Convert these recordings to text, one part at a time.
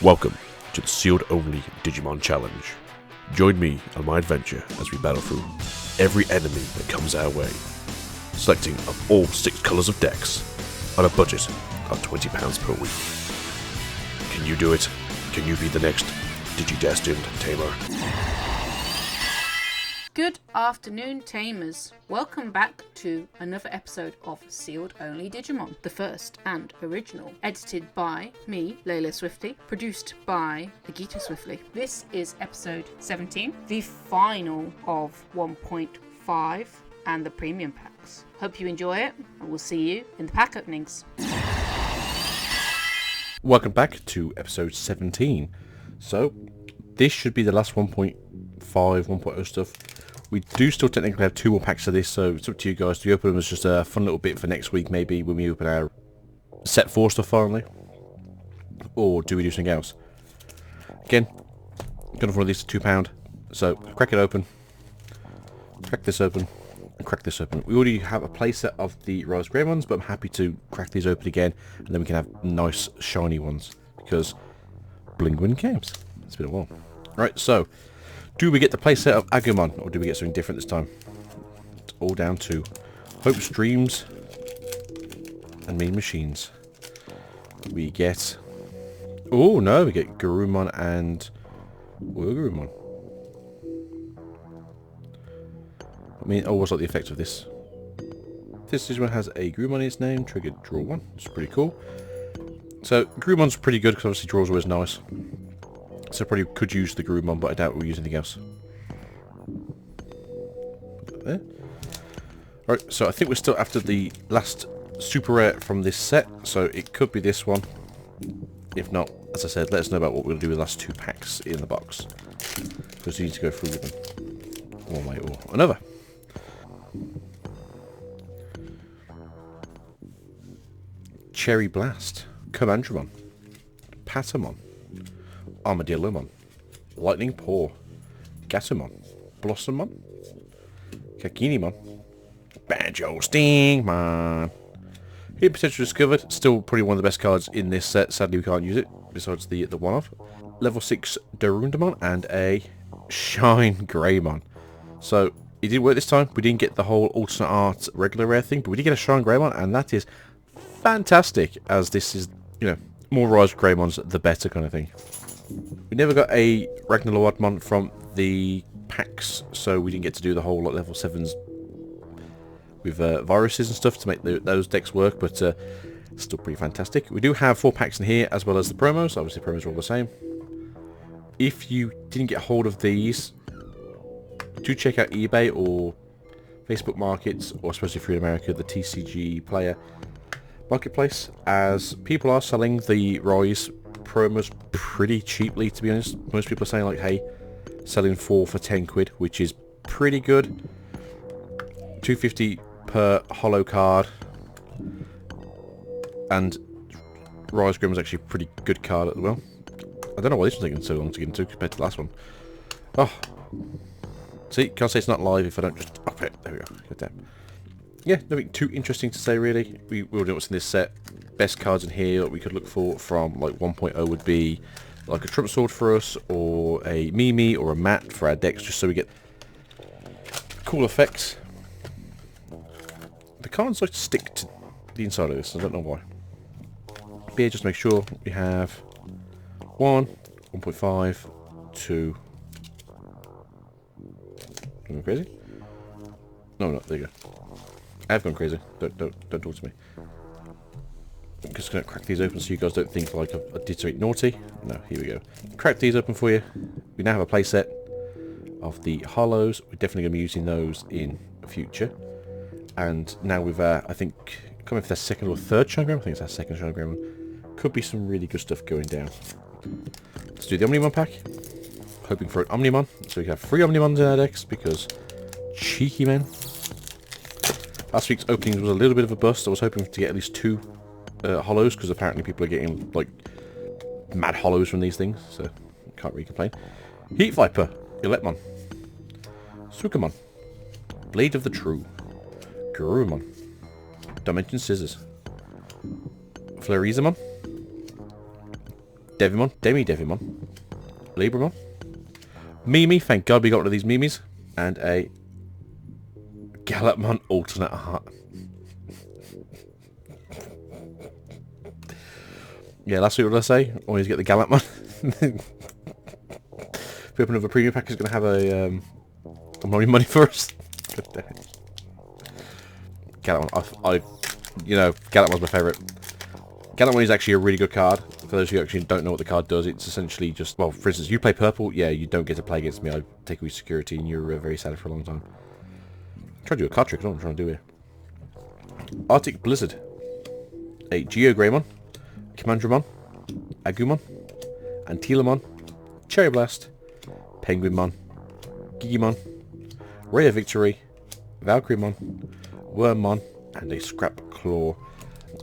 Welcome to the sealed only Digimon Challenge. Join me on my adventure as we battle through every enemy that comes our way, selecting of all 6 colours of decks on a budget of £20 per week. Can you do it? Can you be the next Digi-destined tamer? Good afternoon, Tamers. Welcome back to another episode of Sealed Only Digimon, the first and original. Edited by me, Layla Swifty, produced by Agita Swiftly. This is episode 17, the final of 1.5 and the premium packs. Hope you enjoy it, and we'll see you in the pack openings. Welcome back to episode 17. So, this should be the last 1.5, 1.0 stuff. We do still technically have 2 more packs of this, so it's up to you guys. Do you open them as just a fun little bit for next week, maybe, when we open our set 4 stuff finally? Or do we do something else? Again, I'm going for one of these to £2, so crack it open, crack this open, and crack this open. We already have a playset of the Rose Grey ones, but I'm happy to crack these open again, and then we can have nice, shiny ones, because bling win games. It's been a while. Right, so do we get the playset of Agumon, or do we get something different this time? It's all down to hopes, dreams, and mean machines. We get... Oh, no, we get Garurumon and... Garurumon. I mean, what's like the effect of this? This Digimon has a Garurumon in its name, triggered draw 1. It's pretty cool. So, Garurumon's pretty good, because obviously draw's always nice. So probably could use the Garurumon, but I doubt we'll use anything else. There. Alright, so I think we're still after the last super rare from this set, so it could be this one. If not, as I said, let us know about what we're going to do with the last 2 packs in the box. Because we need to go through with them. One way or another. Cherry Blast, Commandramon, Patamon, Armadillomon, Lightning Paw, Gatomon, Blossomon, Kakinimon, Banjo Stingmon. Hidden Potential discovered. Still probably one of the best cards in this set. Sadly we can't use it, besides the one-off. Level 6 Darundamon and a Shine Greymon. So it didn't work this time. We didn't get the whole alternate art regular rare thing, but we did get a Shine Greymon, and that is fantastic, as this is, you know, more Rise Greymons the better kind of thing. We never got a Ragnarlordmon from the packs, so we didn't get to do the whole level 7s with viruses and stuff to make those decks work, but still pretty fantastic. We do have 4 packs in here, as well as the promos. Obviously promos are all the same. If you didn't get hold of these, do check out eBay or Facebook Markets, or especially if you're in America, the TCG Player Marketplace, as people are selling the Rise promos pretty cheaply, to be honest. Most people are saying like, hey, selling 4 for 10 quid, which is pretty good. 250 per holo card, and Rise Grim was actually a pretty good card as well. I don't know why this one's taking so long to get into compared to the last one. Oh, see, can't say it's not live if I don't just up it. There we go. Good damn. Yeah, nothing too interesting to say really. We will know what's in this set. Best cards in here that we could look for from like 1.0 would be like a Trump Sword for us, or a Mimi, or a Mat for our decks, just so we get cool effects. The cards like to stick to the inside of this, I don't know why. But yeah, just make sure we have 1, 1.5, 2. Am I crazy? No, there you go. I have gone crazy. Don't talk to me. I'm just going to crack these open so you guys don't think like I did something naughty. No, here we go. Crack these open for you. We now have a playset of the hollows. We're definitely going to be using those in the future. And now we've, I think, coming for the 2nd or 3rd Shinogram. I think it's our 2nd Shinogram. Could be some really good stuff going down. Let's do the Omnimon pack. Hoping for an Omnimon, so we can have 3 Omnimons in our decks, because cheeky man. Last week's opening was a little bit of a bust. I was hoping to get at least 2 hollows, because apparently people are getting like mad hollows from these things, so can't really complain. Heat Viper, Eletmon, Sukamon, Blade of the True, Garurumon, Dimension Scissors, Fleurizamon, Devimon, Demi-Devimon, Libramon, Mimi, thank God we got one of these Mimis, and a Gallopmon alternate art. Yeah, last week what did I say? Always get the Gallopmon. If we open up a premium pack, it's going to have a money for us. Gallopmon, you know, Gallopmon's my favourite. Gallopmon is actually a really good card. For those who actually don't know what the card does, it's essentially just, well, for instance, you play purple, yeah, you don't get to play against me. I take away security, and you're very sad for a long time. I'm trying to do a card trick. I don't know what I'm trying to do here. Arctic Blizzard, a Geogreymon, Commandramon, Agumon, Antilamon, Cherry Blast, Penguinmon, Gigimon, Ray of Victory, Valkyriemon, Wormmon, and a Scrap Claw.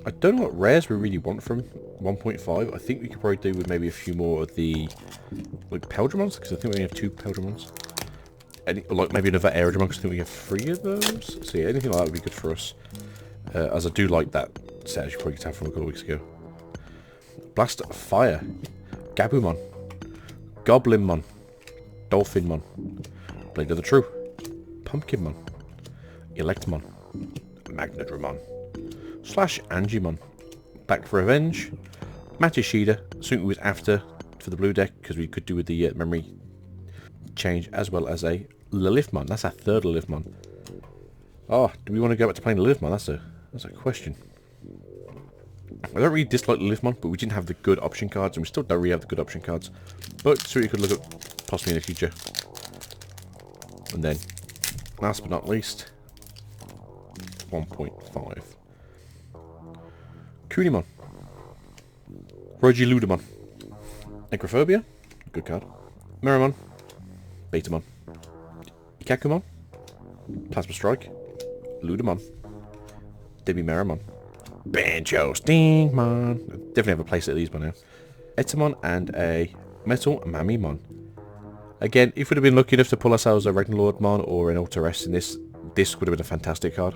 I don't know what rares we really want from 1.5. I think we could probably do with maybe a few more of the like Peldramons, because I think we only have 2 Peldramons. Like maybe another Erdington, because I think we have 3 of those. So yeah, anything like that would be good for us. As I do like that set, as you probably could tell from a couple of weeks ago. Blast Fire, Gabumon, Goblinmon, Dolphinmon, Blade of the True, Pumpkinmon, Electmon, Magnadramon, Slash Angimon, Back for Revenge, Matishida, something we was after for the blue deck, because we could do with the memory change, as well as a Lilithmon. That's our 3rd Lilithmon. Oh, do we want to go back to playing Lilithmon? That's a question. I don't really dislike Lilithmon, but we didn't have the good option cards, and we still don't really have the good option cards. But so we could look at possibly in the future. And then, last but not least, 1.5. Kunimon, Rogiludamon, Necrophobia, good card, Meramon, Betamon, Ikakumon, Plasma Strike, Ludamon, Demi-Meramon, Banjo Stingmon, definitely have a place at these by now, Etamon, and a Metal Mamimon. Again, if we'd have been lucky enough to pull ourselves a Ragnarlordmon or an Ultra-S in this would have been a fantastic card.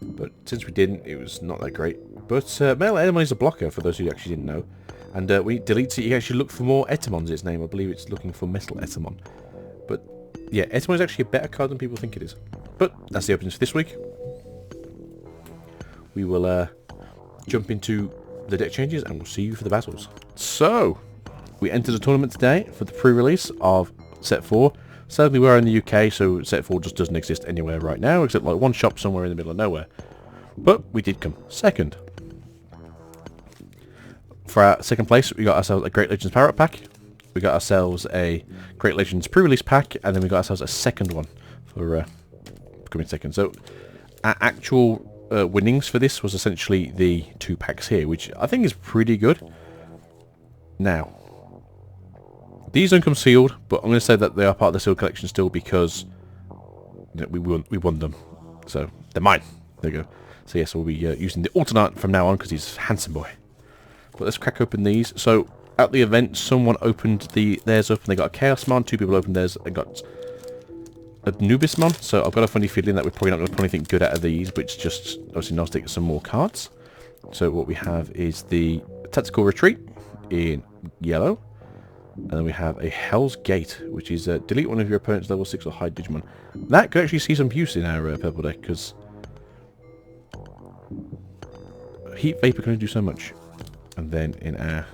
But since we didn't, it was not that great. But Metal Etamon is a blocker, for those who actually didn't know. And when you delete it, you can actually look for more Etamons in its name. I believe it's looking for Metal Etamon. But yeah, Etamon is actually a better card than people think it is. But that's the openings for this week. We will jump into the deck changes, and we'll see you for the battles. So, we entered the tournament today for the pre-release of Set 4. Sadly, we are in the UK, so Set 4 just doesn't exist anywhere right now, except like one shop somewhere in the middle of nowhere. But we did come second. For our second place, we got ourselves a Great Legends Power Up Pack. We got ourselves a Great Legends pre-release pack, and then we got ourselves a second one for coming second. So, our actual winnings for this was essentially the 2 packs here, which I think is pretty good. Now, these don't come sealed, but I'm going to say that they are part of the sealed collection still, because you know, we won them, so they're mine. There you go. So yes, we'll be using the alternate from now on, because he's a handsome boy. But let's crack open these. So at the event, someone opened theirs up, and they got a Chaosmon. 2 people opened theirs and got a Nubismon. So I've got a funny feeling that we're probably not going to pull anything good out of these, but it's just obviously nice to get some more cards. So what we have is the Tactical Retreat in yellow. And then we have a Hell's Gate, which is delete one of your opponent's level 6 or high Digimon. That could actually see some use in our purple deck, because Heat Vapor can only do so much. And then in our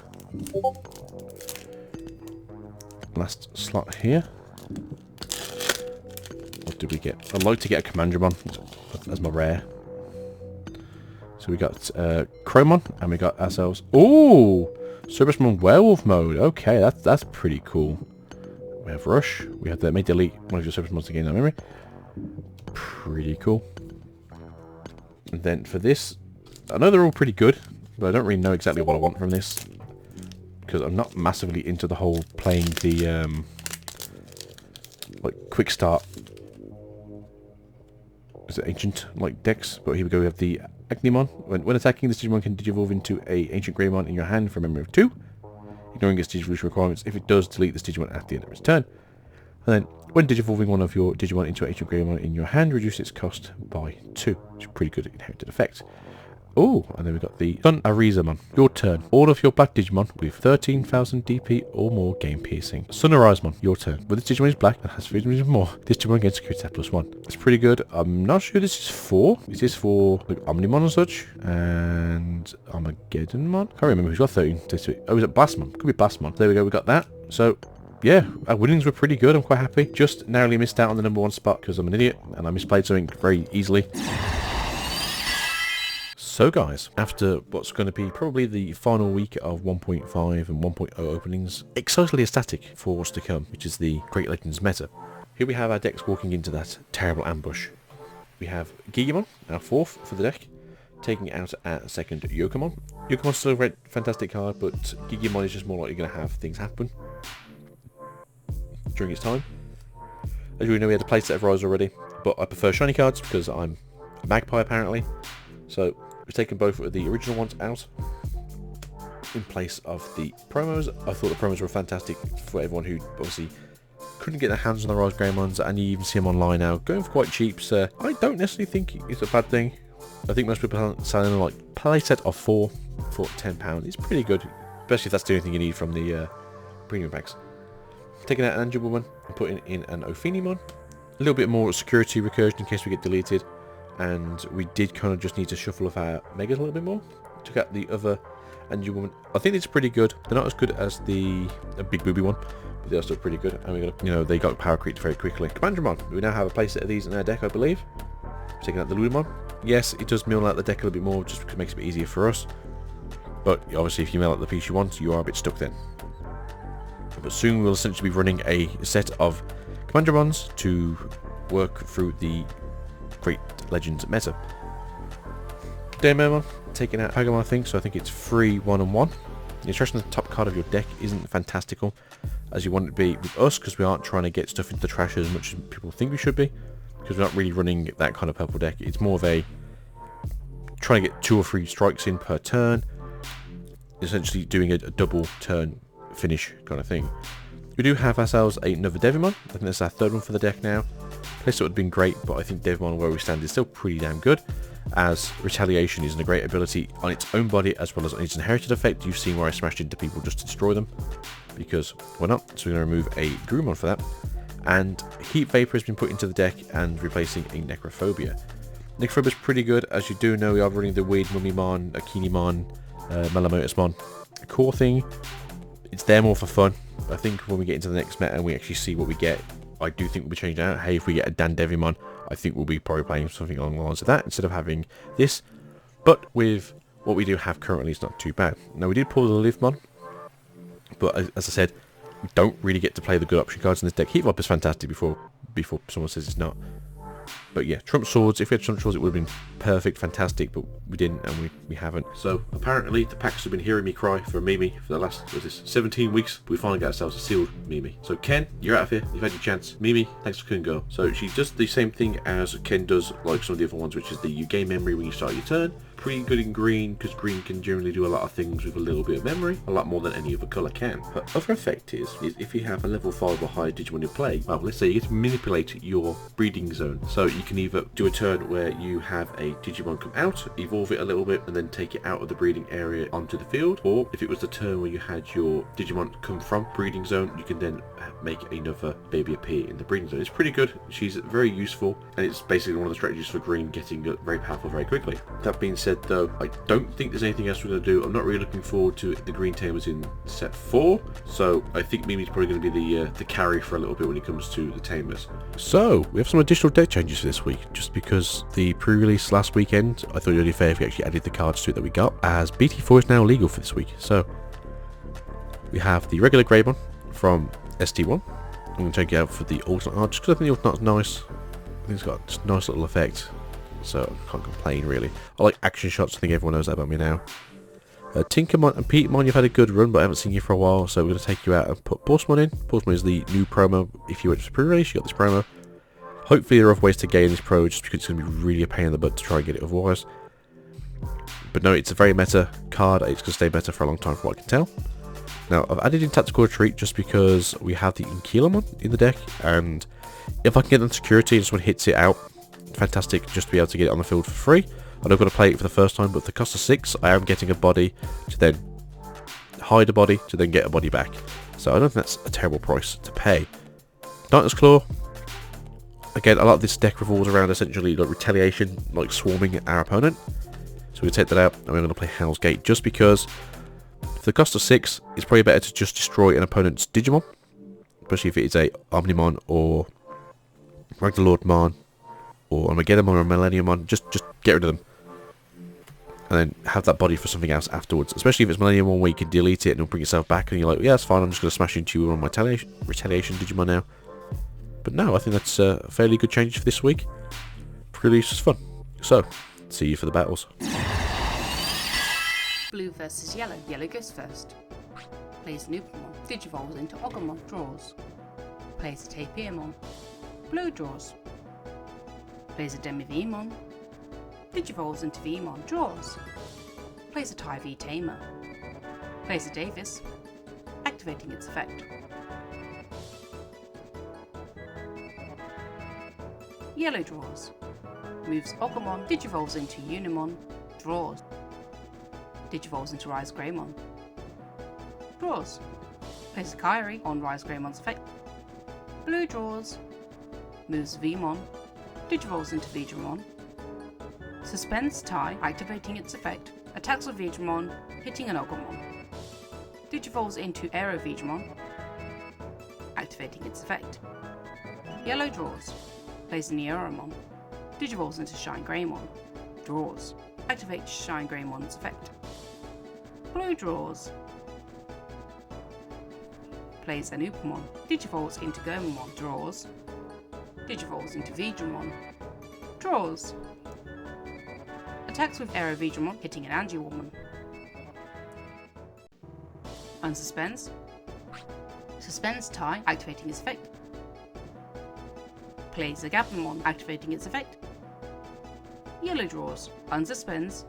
last slot here, what did we get? I'd like to get a Commandramon as my rare. So we got Chromon, and we got ourselves... Ooh! Cerebusmon Werewolf Mode. Okay, that's pretty cool. We have Rush. We have the may delete one of your Cerebusmons to gain that memory. Pretty cool. And then for this, I know they're all pretty good, but I don't really know exactly what I want from this, because I'm not massively into the whole playing the like quick start. Is it ancient like decks? But here we go. We have the Agnimon. When attacking, this Digimon can digivolve into a Ancient Greymon in your hand for a memory of 2, ignoring its Digivolution requirements. If it does, delete this Digimon at the end of its turn. And then, when digivolving one of your Digimon into an Ancient Greymon in your hand, reduce its cost by 2, which is a pretty good inherited effect. Oh, and then we got the Sun Arizamon. Your turn. All of your black Digimon with 13,000 DP or more gain piercing. Sun Arizamon. Your turn. When this Digimon is black and has 3 or more, this Digimon gains security attack +1. It's pretty good. I'm not sure this is for. Is this for like Omnimon and such? And Armageddonmon? Can't remember who's got 13. Oh, is it Blastmon? Could be Blastmon. There we go. We got that. So yeah, our winnings were pretty good. I'm quite happy. Just narrowly missed out on the #1 spot because I'm an idiot and I misplayed something very easily. So guys, after what's going to be probably the final week of 1.5 and 1.0 openings, excitedly ecstatic for what's to come, which is the Great Legends meta. Here we have our decks walking into that terrible ambush. We have Digimon, our 4th for the deck, taking out our 2nd Yokomon. Yokomon's still a very fantastic card, but Digimon is just more likely going to have things happen during its time. As we know, we had a playset of Rise already, but I prefer shiny cards because I'm a magpie apparently. So we've taken both of the original ones out in place of the promos. I thought the promos were fantastic for everyone who obviously couldn't get their hands on the Rise Greymons, and you even see them online now going for quite cheap. So I don't necessarily think it's a bad thing. I think most people are selling like playset of 4 for £10. It's pretty good, especially if that's the only thing you need from the premium packs. Taking out an Angel Woman and putting in an Ophinimon. A little bit more security recursion in case we get deleted. And we did kind of just need to shuffle off our Megas a little bit more. Took out the other Angel Woman. I think it's pretty good. They're not as good as the Big Booby one, but they're still pretty good. And we got, you know, they got power creeped very quickly. Commandramon. We now have a playset of these in our deck, I believe. Taking out the Ludamon. Yes, it does mill out the deck a little bit more, just because it makes it a bit easier for us. But obviously, if you mill out the piece you want, you are a bit stuck then. But soon we'll essentially be running a set of Commandramons to work through the Great Legends meta. Demon taking out Pagamon, I think, so I think it's 3, 1 and 1. The attraction of the top card of your deck isn't fantastical as you want it to be with us, because we aren't trying to get stuff into the trash as much as people think we should be, because we're not really running that kind of purple deck. It's more of a trying to get 2 or 3 strikes in per turn, essentially doing a double turn finish kind of thing. We do have ourselves another Devimon. I think that's our 3rd one for the deck now. Playset would have been great, but I think Devimon where we stand is still pretty damn good, as Retaliation isn't a great ability on its own body as well as on its inherited effect. You've seen where I smashed into people just to destroy them, because why not? So we're going to remove a Grumon for that. And Heat Vapor has been put into the deck and replacing a Necrophobia. Necrophobia is pretty good. As you do know, we are running the weird Mummymon, Akinimon, Malamotusmon core thing. It's there more for fun. I think when we get into the next meta and we actually see what we get, I do think we'll be changing out. Hey, if we get a Dandevimon, I think we'll be probably playing something along the lines of that instead of having this. But with what we do have currently, it's not too bad. Now, we did pull the Livemon, but as I said, we don't really get to play the good option cards in this deck. Heat Viper is fantastic before someone says it's not. But yeah, Trump Swords, if we had Trump Swords it would have been perfect, fantastic, but we didn't and we haven't. So apparently the packs have been hearing me cry for a Mimi for the last, 17 weeks, but we finally got ourselves a sealed Mimi. So Ken, you're out of here, you've had your chance. Mimi, thanks for couldn't go. So she does the same thing as Ken does like some of the other ones, which is you gain memory when you start your turn. Pretty good in green, because green can generally do a lot of things with a little bit of memory, a lot more than any other colour can. Her other effect is if you have a level 5 or higher Digimon you play, well, let's say you get to manipulate your breeding zone. So you can either do a turn where you have a Digimon come out, evolve it a little bit, and then take it out of the breeding area onto the field, or if it was the turn where you had your Digimon come from breeding zone, you can then make another baby appear in the breeding zone. It's pretty good. She's very useful, and it's basically one of the strategies for green getting very powerful very quickly. That being said, though, I don't think there's anything else we're going to do. I'm not really looking forward to the green tamers in set 4, so I think Mimi's probably going to be the carry for a little bit when it comes to the tamers. So we have some additional deck changes for this week, just because the pre-release last weekend, I thought it would be fair if we actually added the cards to it that we got, as BT4 is now legal for this week. So we have the regular Greymon from ST1. I'm going to take it out for the alternate art, just because I think the alternate art's nice. I think it's got just a nice little effect, so I can't complain really. I like action shots, I think everyone knows that about me now. Tinkermon and Petemon, you've had a good run, but I haven't seen you for a while, so we're going to take you out and put Borsmon in. Borsmon is the new promo. If you went to pre-release, you got this promo. Hopefully there are other ways to gain this pro, just because it's going to be really a pain in the butt to try and get it otherwise. But no, it's a very meta card. It's going to stay meta for a long time from what I can tell. Now, I've added in Tactical Retreat just because we have the Inkilamon in the deck, and if I can get them security and someone hits it out, fantastic, just to be able to get it on the field for free. and I've got to play it for the first time, but for the cost of 6, I am getting a body to then hide a body to then get a body back. So I don't think that's a terrible price to pay. Titan's Claw. Again, a lot of this deck revolves around essentially like retaliation, like swarming our opponent. So we take that out, and we're going to play Hell's Gate, just because for the cost of 6, it's probably better to just destroy an opponent's Digimon, especially if it is a Omnimon or Ragnarlordmon or Armageddonmon or Millenniummon. Just get rid of them, and then have that body for something else afterwards. Especially if it's Millenniummon where you can delete it and it'll bring itself back, and you're like, yeah, that's fine. I'm just going to smash into you on my retaliation Digimon now. But no, I think that's a fairly good change for this week. Really just fun. So, see you for the battles. Blue versus yellow. Yellow goes first. Plays an Upamon. Digivolves into Agumon. Draws. Plays a Tapiamon. Blue draws. Plays a Demi-Vmon. Digivolves into Vmon. Draws. Plays a Tai-V Tamer. Plays a Davis. Activating its effect. Yellow draws. Moves Agumon. Digivolves into Unimon. Draws. Digivolves into Rise Greymon. Draws. Plays a Kyrie on Rise Greymon's effect. Blue draws. Moves Vmon. Digivolves into Digimon. Suspends Tai, activating its effect. Attacks with Digimon, hitting an Agumon. Digivolves into Aero Digimon, activating its effect. Yellow draws. Plays a Neoramon. Digivolves into Shine Greymon. Draws. Activates Shine Greymon's effect. Blue draws. Plays an Upamon. Digivolves into Gomamon. Draws. Digivolves into Digimon. Draws. Attacks with Aero Digimon, hitting an Angie-Woman. Unsuspends. Suspends Tai, activating its effect. Plays a Gabumon, activating its effect. Yellow draws. Unsuspends.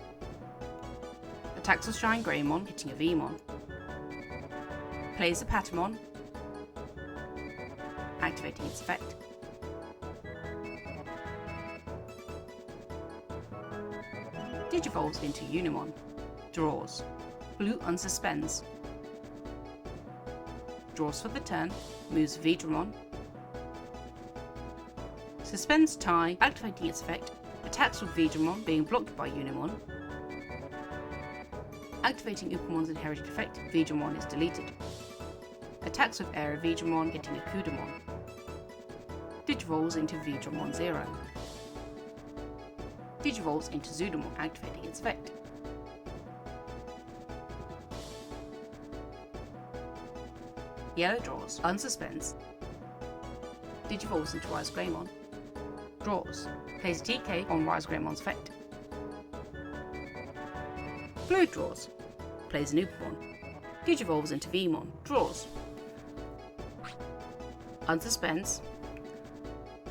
Attacks with Shine Greymon, hitting a Vmon. Plays a Patamon, activating its effect. Digivolves into Unimon. Draws. Blue unsuspends. Draws for the turn. Moves Vidramon. Suspends Tai, activating its effect. Attacks with Vidramon, being blocked by Unimon. Activating Upamon's inherited effect, Vidramon is deleted. Attacks with Aero Vidramon, hitting a Kudamon. Digivolves into Vidramon 0. Digivolves into Zudamon, activating its effect. Yellow draws. Unsuspends. Digivolves into Rise Greymon. Draws. Plays TK on Rise Greymon's effect. Blue draws. Plays an Upamon. Digivolves into Vmon. Draws. Unsuspends.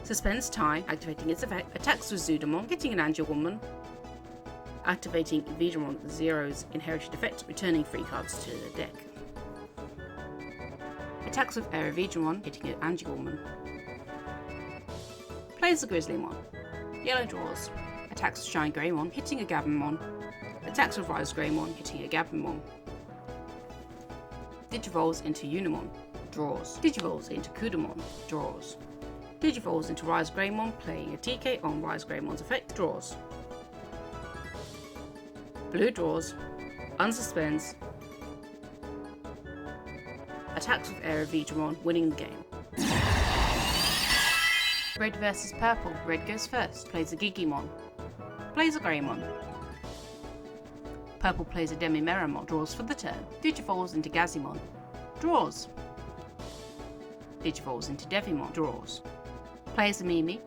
Suspends Tai, activating its effect. Attacks with Zudamon, hitting an Angie-Woman. Activating Vidramon 0's inherited effect, returning 3 cards to the deck. Attacks with Aero Vidramon, hitting an Angie-Woman. Plays the Grizzlymon. Yellow draws. Attacks with Shine Greymon, hitting a Gabumon. Attacks with Rise Greymon, hitting a Gabumon. Digivolves into Unimon. Draws. Digivolves into Kudamon. Draws. Digivolves into Rise Greymon, playing a TK on Rise Greymon's effect. Draws. Blue draws. Unsuspends. Attacks with Aero Vidramon, winning the game. Red versus purple. Red goes first. Plays a Gigimon. Plays a Greymon. Purple plays a Demi-Meramon. Draws for the turn. Digivolves into Gazimon. Draws. Digivolves into Devimon. Draws. Plays a Mimi.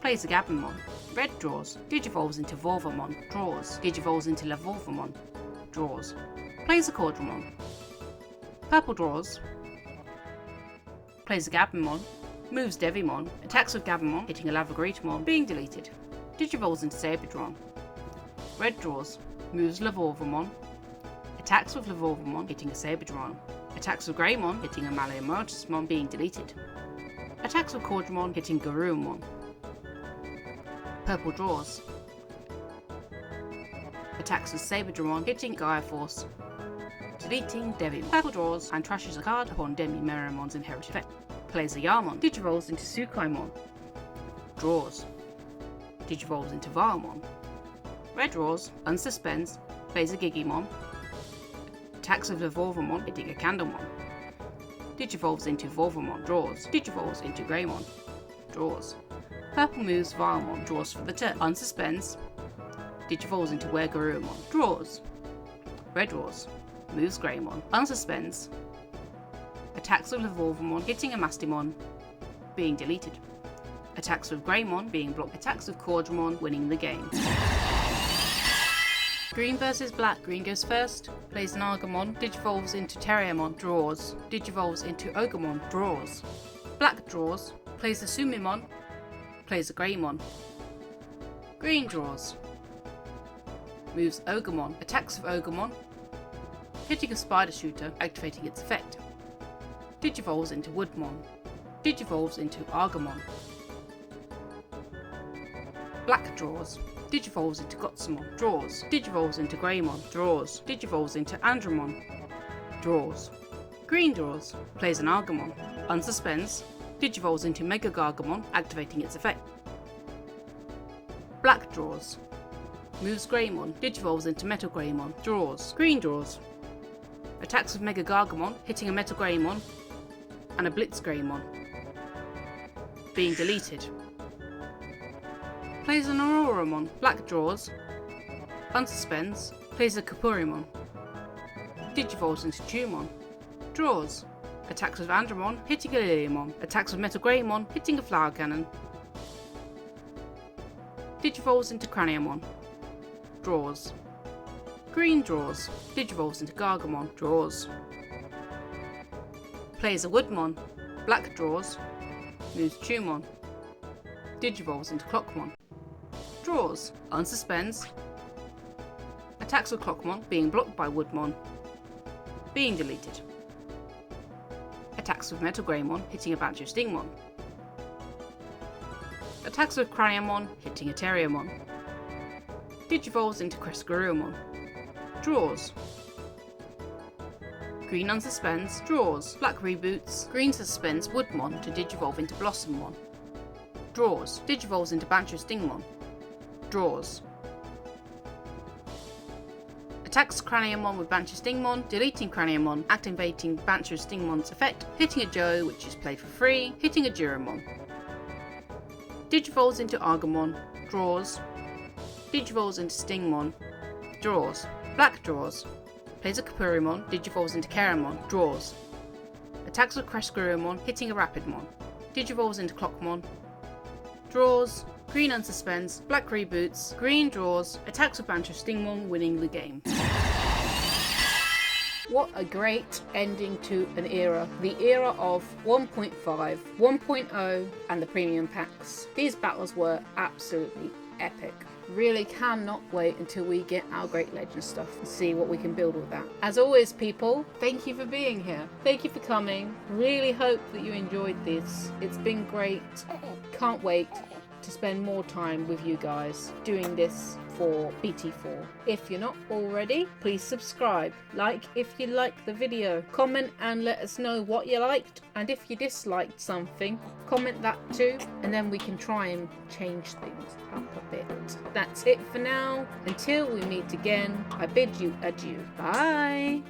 Plays a Gabumon. Red draws. Digivolves into Volvamon. Draws. Digivolves into Lavolvamon. Draws. Plays a Cordramon. Purple draws. Plays a Gabumon. Moves Devimon. Attacks with Gabumon, hitting a Lavagritamon, being deleted. Digivolves into Saberdron. Red draws. Moves Lavolvamon. Attacks with Lavolvamon, hitting a Saberdron. Attacks with Greymon, hitting a Maleamortismon, being deleted. Attacks with Cordramon, hitting Garurumon. Purple draws. attacks with Saberdramon, hitting Gaia Force, deleting Devimon. Purple draws and trashes a card upon Demi-Meramon's inherited effect. Plays a Yarmon, digivolves into Sukaimon. Draws. Digivolves into Varamon. Red draws, unsuspends, plays a Gigimon. Attacks with Volvamon, hitting a Candlemon. Digivolves into Volvamon, draws. Digivolves into Greymon, draws. Purple moves Varamon, draws for the turn. Unsuspends. Digivolves into Wergarurumon, draws. Red draws, moves Greymon. Unsuspends. Attacks with Volvamon, hitting a Mastimon, being deleted. Attacks with Greymon, being blocked. Attacks with Cordramon, winning the game. Green versus black. Green goes first, plays an Argamon, digivolves into Terriermon, draws. Digivolves into Ogremon, draws. Black draws, plays a Sumimon, plays a Greymon. Green draws, moves Ogremon, attacks with Ogremon, hitting a Spider Shooter, activating its effect. Digivolves into Woodmon, digivolves into Argamon. Black draws, digivolves into Gotsumon, draws. Digivolves into Greymon, draws. Digivolves into Andromon, draws. Green draws, plays an Argamon, unsuspends, digivolves into Mega Gargamon, activating its effect. Black draws, moves Greymon, digivolves into Metal Greymon, draws. Green draws, attacks with Mega Gargamon, hitting a Metal Greymon and a Blitz Greymon, being deleted. Plays an Auroramon, black draws, unsuspends, plays a Kapurimon, digivolves into Tumon, draws. Attacks with Andromon, hitting a Liliumon. Attacks with Metal Greymon, hitting a Flower Cannon. Digivolves into Craniamon, draws. Green draws, digivolves into Gargamon, draws. Plays a Woodmon, black draws, moves Tumon, digivolves into Clockmon, draws, unsuspends, attacks with Clockmon, being blocked by Woodmon, being deleted. Attacks with Metal Greymon, hitting a Bancho Stingmon. Attacks with Craniamon, hitting a Terriermon. Digivolves into Cresgarurumon, draws. Green unsuspends, draws. Black reboots. Green suspends Woodmon to digivolve into Blossommon, draws. Digivolves into Bancho Stingmon, draws. Attacks Craniamon with Bancho Stingmon, deleting Craniamon, activating Bancho Stingmon's effect, hitting a Joe, which is played for free, hitting a Juramon. Digivolves into Argamon, draws. Digivolves into Stingmon, draws. Black draws, plays a Kapurimon, digivolves into Keramon, draws. Attacks with Cresgarurumon, hitting a Rapidmon. Digivolves into Clockmon, draws. Green unsuspends, black reboots, green draws, attacks with Bancho Stingmon, winning the game. What a great ending to an era. The era of 1.5, 1.0 and the premium packs. These battles were absolutely epic. Really cannot wait until we get our Great Legend stuff and see what we can build with that. As always, people, thank you for being here. Thank you for coming. Really hope that you enjoyed this. It's been great. Can't wait to spend more time with you guys doing this for BT4. If you're not already, please subscribe, like if you liked the video, comment and let us know what you liked, and if you disliked something, comment that too, and then we can try and change things up a bit. That's it for now. Until we meet again, I bid you adieu. Bye!